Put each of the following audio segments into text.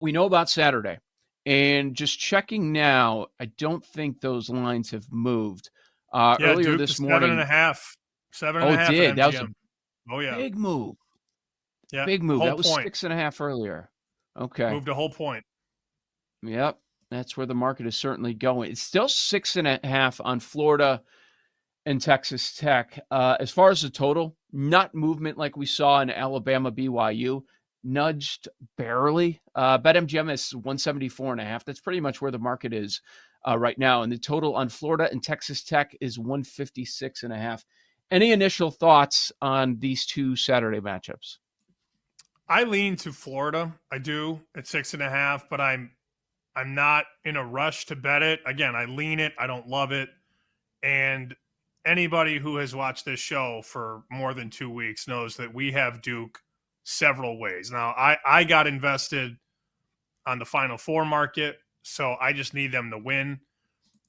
we know about Saturday. And just checking now, I don't think those lines have moved. Yeah, Earlier Duke to this seven and morning, a half. Seven and oh, a it half at did. That was a MGM. Oh yeah. big move. Yeah. Big move. Whole That was point. 6.5 earlier. Okay. Moved a whole point. Yep. That's where the market is certainly going. It's still 6.5 on Florida and Texas Tech. As far as the total, not movement like we saw in Alabama BYU, nudged barely. BetMGM is 174.5. That's pretty much where the market is right now. And the total on Florida and Texas Tech is 156.5. Any initial thoughts on these two Saturday matchups? I lean to Florida. I do at 6.5, but I'm not in a rush to bet it. Again, I lean it. I don't love it. And anybody who has watched this show for more than 2 weeks knows that we have Duke several ways. Now, I got invested on the Final Four market, so I just need them to win.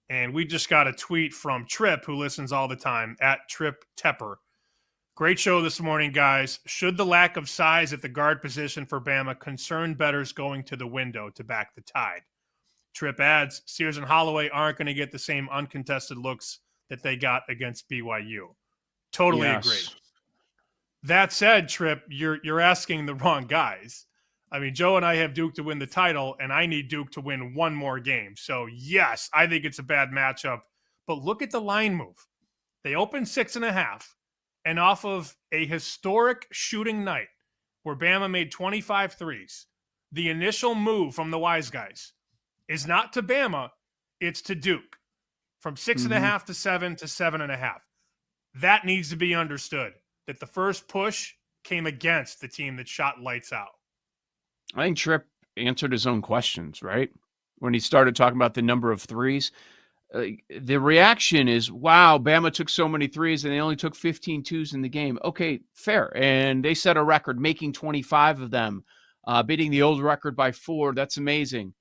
And we just got a tweet from Trip, who listens all the time, at Trip Tepper. Great show this morning, guys. Should the lack of size at the guard position for Bama concern bettors going to the window to back the Tide? Trip adds, Sears and Holloway aren't going to get the same uncontested looks that they got against BYU. Totally agree. Yes. That said, Trip, you're asking the wrong guys. I mean, Joe and I have Duke to win the title, and I need Duke to win one more game. So, yes, I think it's a bad matchup. But look at the line move. They opened 6.5, and off of a historic shooting night where Bama made 25 threes, the initial move from the wise guys is not to Bama, it's to Duke. From 6.5 to 7 to 7.5. That needs to be understood, that the first push came against the team that shot lights out. I think Tripp answered his own questions, right? When he started talking about the number of threes. The reaction is, wow, Bama took so many threes and they only took 15 twos in the game. Okay, fair. And they set a record, making 25 of them, beating the old record by 4. That's amazing.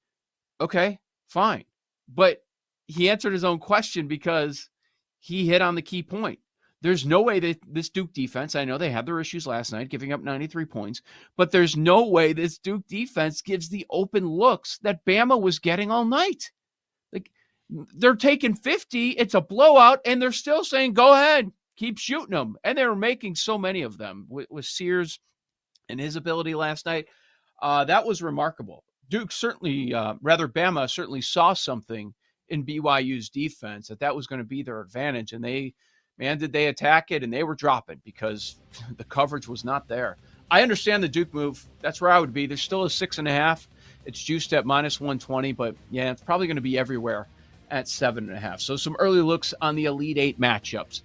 Okay, fine. But he answered his own question because he hit on the key point. There's no way that this Duke defense, I know they had their issues last night, giving up 93 points, but there's no way this Duke defense gives the open looks that Bama was getting all night. Like, they're taking 50, it's a blowout, and they're still saying, go ahead, keep shooting them. And they were making so many of them with Sears and his ability last night. That was remarkable. Duke certainly, Bama certainly saw something in BYU's defense that was going to be their advantage. And did they attack it, and they were dropping because the coverage was not there. I understand the Duke move. That's where I would be. There's still a 6.5. It's juiced at minus 120, but yeah, it's probably going to be everywhere at 7.5. So some early looks on the Elite Eight matchups.